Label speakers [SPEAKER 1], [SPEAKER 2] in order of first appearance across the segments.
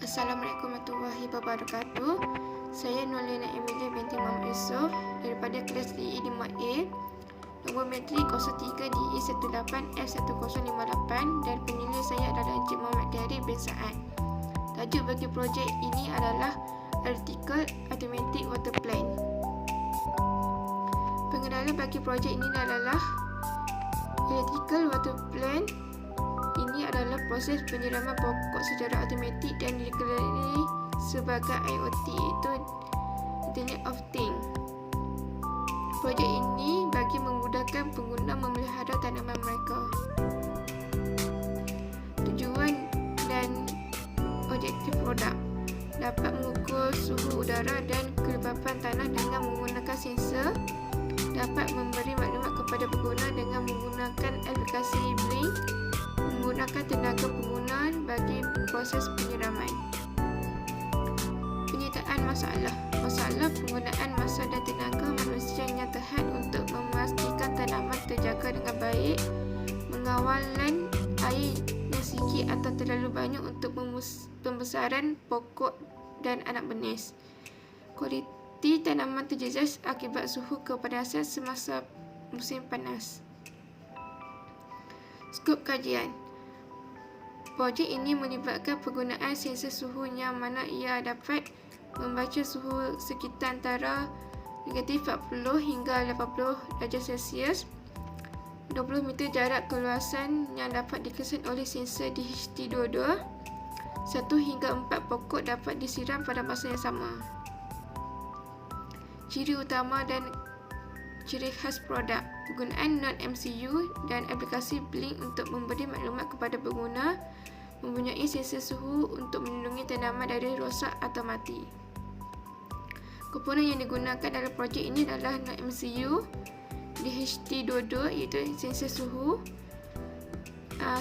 [SPEAKER 1] Assalamualaikum warahmatullahi wabarakatuh. Saya Nurlina Emilia binti Muhammad Yusof daripada kelas DE 5A, nombor metrik 03 DE 18F1058 dan penilai saya adalah Encik Muhammad Dari bin Saad. Tajuk bagi projek ini adalah Artikel Automatic Water Plant. Pengenalan bagi projek ini adalah Electrical Water Plant. Ini adalah proses penyiraman pokok secara automatik dan dikenali sebagai IoT, iaitu Internet of Things. Projek ini bagi memudahkan pengguna memelihara tanaman mereka. Tujuan dan objektif produk dapat mengukur suhu udara dan kelembapan tanah dengan menggunakan sensor, dapat memberi maklumat kepada pengguna dengan menggunakan aplikasi Blink, menggunakan tenaga penggunaan bagi proses penyiraman. Penyitaan masalah penggunaan masa dan tenaga manusia yang terhad untuk memastikan tanaman terjaga dengan baik, pengawalan air yang sikit atau terlalu banyak untuk pembesaran pokok dan anak benis, kualiti tanaman terjejas akibat suhu kepanasan semasa musim panas. Skop kajian. Projek ini melibatkan penggunaan sensor suhu yang mana ia dapat membaca suhu sekitar antara negatif 40 hingga 80 darjah Celsius. 20 meter jarak keluasan yang dapat dikesan oleh sensor DHT22. 1 hingga 4 pokok dapat disiram pada masa yang sama. Ciri utama dan ciri khas produk: penggunaan non-MCU dan aplikasi Blink untuk memberi maklumat kepada pengguna, mempunyai sensor suhu untuk melindungi tanaman dari rosak atau mati. Komponen yang digunakan dalam projek ini adalah non-MCU, DHT22 iaitu sensor suhu.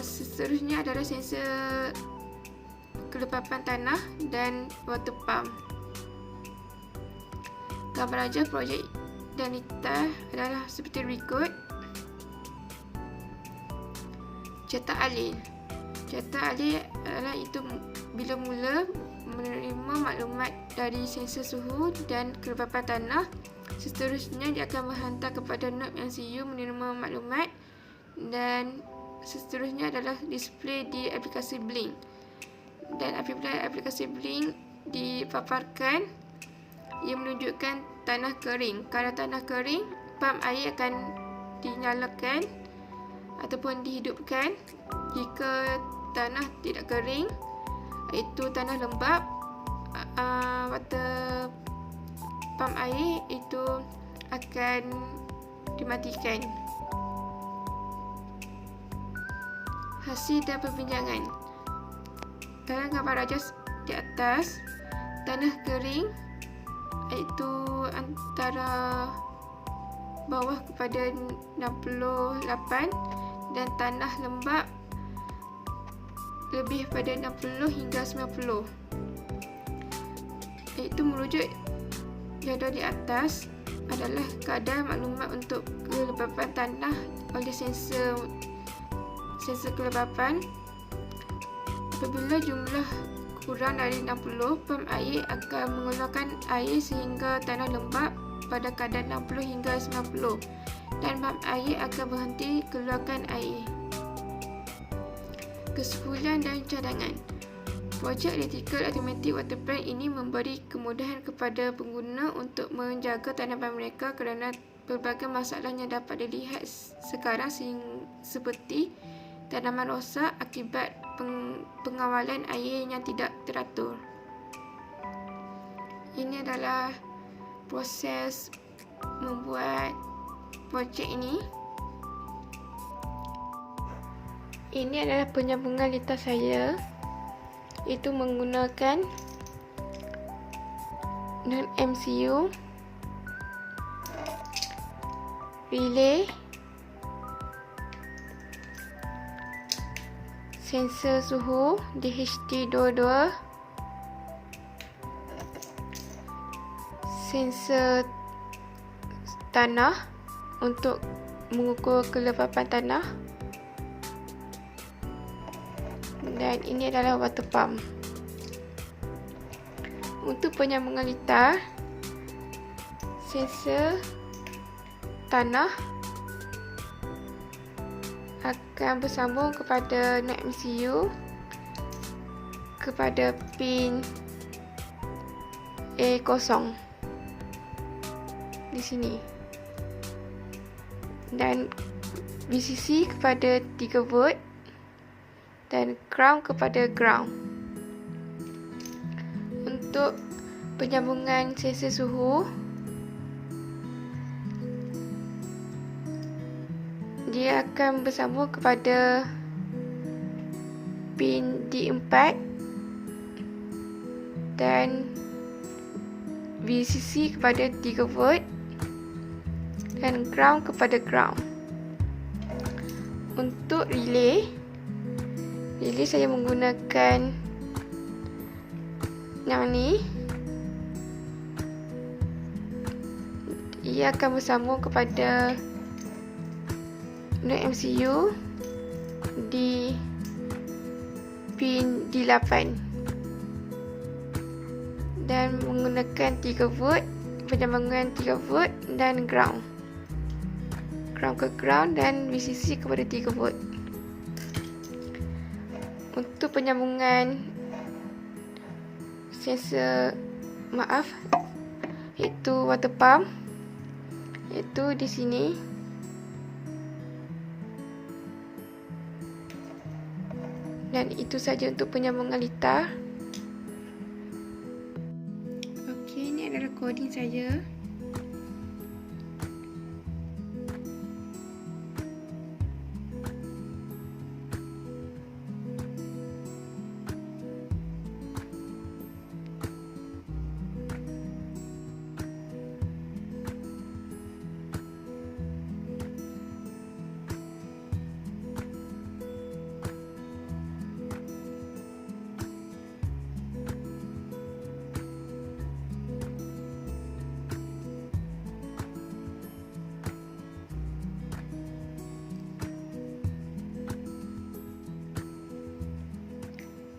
[SPEAKER 1] Seterusnya adalah sensor kelembapan tanah dan water pump. Gambar ajar projek dan detail adalah seperti berikut. Cetak alih. Cetak alih adalah itu bila mula menerima maklumat dari sensor suhu dan kelembapan tanah. Seterusnya dia akan menghantar kepada node MCU menerima maklumat, dan seterusnya adalah display di aplikasi Blink. Dan apabila aplikasi Blink dipaparkan, ia menunjukkan tanah kering. Kalau tanah kering, pam air akan dinyalakan ataupun dihidupkan. Jika tanah tidak kering, iaitu tanah lembap, water pam air itu akan dimatikan. Hasil dan perbincangan. Dalam gambar rajas di atas, tanah kering iaitu antara bawah kepada 68 dan tanah lembap lebih pada 60 hingga 90. Iaitu merujuk jadual di atas adalah kadar maklumat untuk kelembapan tanah oleh sensor kelembapan. Apabila jumlah kurang dari 60, pam air akan mengeluarkan air sehingga tanah lembap pada kadar 60 hingga 90 dan pam air akan berhenti keluarkan air. Kesimpulan dan cadangan. Projek Electrical Automatic Water Plant ini memberi kemudahan kepada pengguna untuk menjaga tanaman mereka kerana pelbagai masalah yang dapat dilihat sekarang seperti tanaman rosak akibat pengawalan air yang tidak teratur. Ini adalah proses membuat projek ini. Ini adalah penyambungan litas saya, itu menggunakan non-MCU, relay, sensor suhu DHT22, sensor tanah untuk mengukur kelembapan tanah, dan ini adalah water pump. untuk penyambungan litar, sensor tanah akan bersambung kepada NOT MCU kepada pin A0 di sini, dan VCC kepada 3 volt dan ground kepada ground. Untuk penyambungan sensor suhu, dia akan bersambung kepada pin D4 dan VCC kepada 3 volt dan ground kepada ground. Untuk relay saya menggunakan yang ni. Ia akan bersambung kepada NOT MCU di pin D8 dan menggunakan 3 volt, penyambungan 3 volt dan ground ke ground dan VCC kepada 3 volt. Untuk penyambungan sensor iaitu water pump, iaitu di sini. Dan itu saja untuk penyambungan litar. Okey, ini adalah coding saja.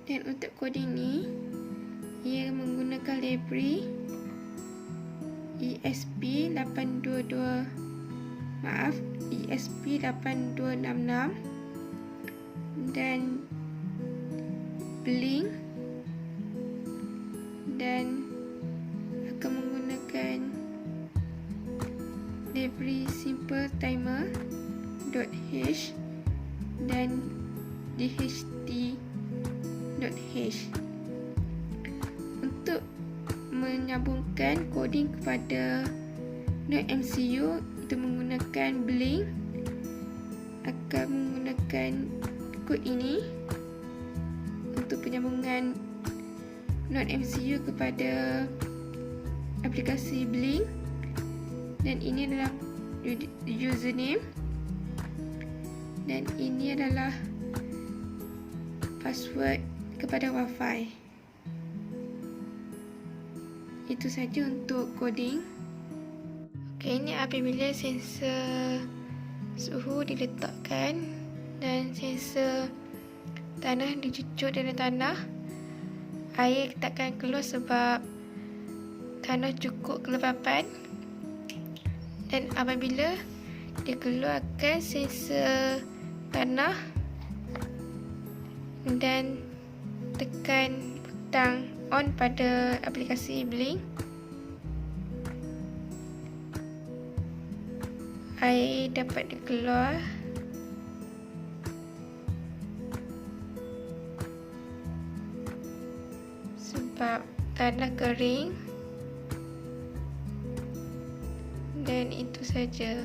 [SPEAKER 1] Dan untuk coding ni, ia menggunakan library ESP8266 dan Blink, dan akan menggunakan library simpletimer.h dan dht.h. Untuk menyambungkan coding kepada NOT MCU, itu menggunakan Blink, akan menggunakan kod ini untuk penyambungan NOT MCU kepada aplikasi Blink, dan ini adalah username dan ini adalah password kepada Wi-Fi. Itu saja untuk coding. Okey, ini apabila sensor suhu diletakkan dan sensor tanah dicucuk dalam tanah, air takkan keluar sebab tanah cukup kelembapan, dan apabila dia keluarkan sensor tanah dan tekan butang on pada aplikasi Blink, air dapat dikeluar sebab tanah kering. Dan itu saja.